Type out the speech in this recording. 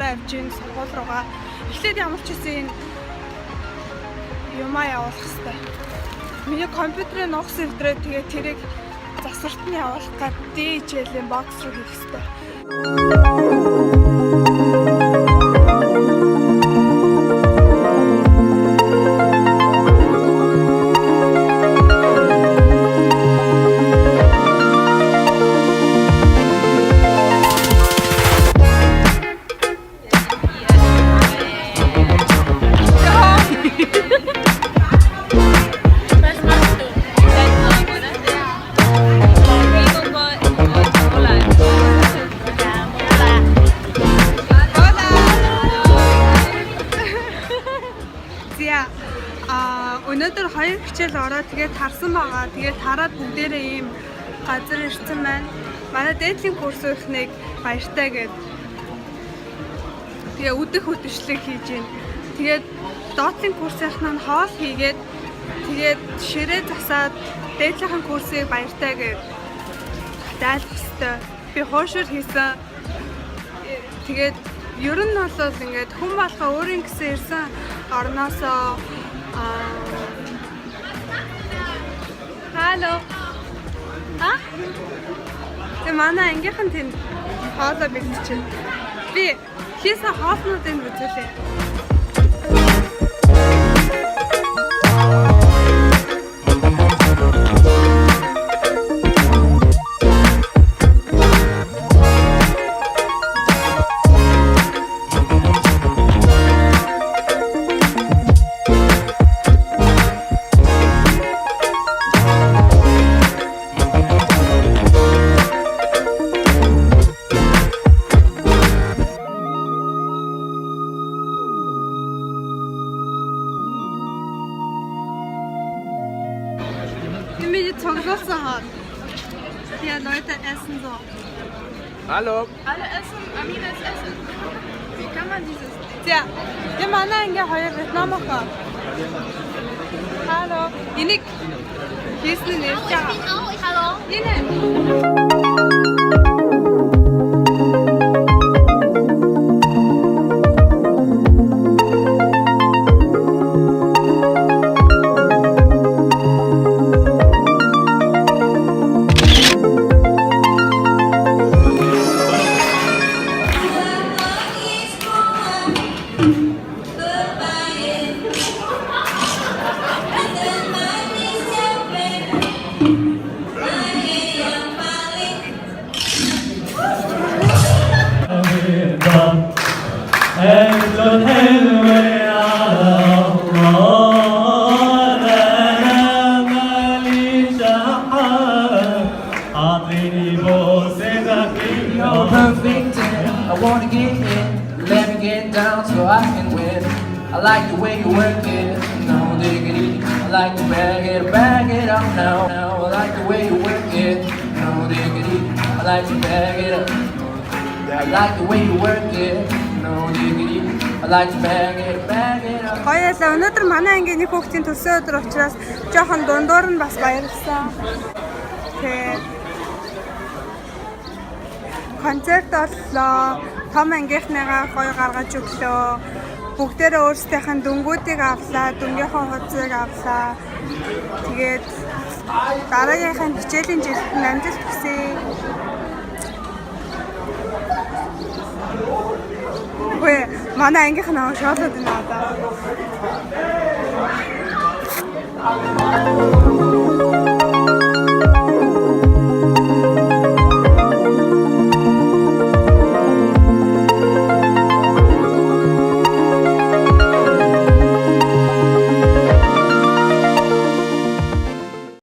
гараа авч ийн сургууль руугаа. Эхлээд ямар ч гэсэн юмаа явуулах хэрэгтэй. Миний компьютерын нуугс өвдрээ тэгээд тэрийг засварт нь явуулах гад DHL-ийн бокс руу хийх хэрэгтэй. Өнөөдөр 2 хичээл ороод тэгээд тарсан байгаа. Тэгээд тараад бүгдээрээ ийм газар ирсэн байна. Манай дээдлийн курс өрхнийг баяртай гээд тэгээ өдөх хөтөшлөг хийж байна. Тэгээд доотлын курсынхаа нь хоол хийгээд тэгээд ширээ засаад дээдлийнхэн курсыг баяртай гээд дайлах хэвээр би хуушур хийсэн. Тэгээд ер нь бол ингээд хүн болохоо өөрийн гэсэн ирсэн орноосоо Hallo. Тэ манай ангийнхан тэнд хоолой бэлтжээ. Би хийсэн хоолнуудыг үзүүлээ. Ja, Leute essen so. Hallo. Alle essen, Aminas essen. Wie kann man dieses? Ja, wir machen eine heute Vietnam machen. Hallo. Inik. Hier ist eine. Ja. Hallo. Inik. I wanna get in, let me get down so I can win. I like the way you work it, no diggity. I like to bag it up now. I like the way you work it, no diggity. I like to bag it up. I like the way you work it, no diggity. I like to bag it up. Хоёулаа өнөөдөр манай ангийн нэг хүүхдийн төрсөн өдөр учраас жоохон дундуур нь бас баярлсан. Тэгээд концерт боллоо. Том ангийнхныгаа гоё гаргаж өглөө. Бүгдээрээ өөрсдийнх нь дүнгуудыг авлаа, дүнгийнхээ хуцыг авлаа. Тэгээд дараагийнхын хичээлийн жилд амжилт хүсье. Хөөе, манай ангийнх нь шоолоод байна одоо.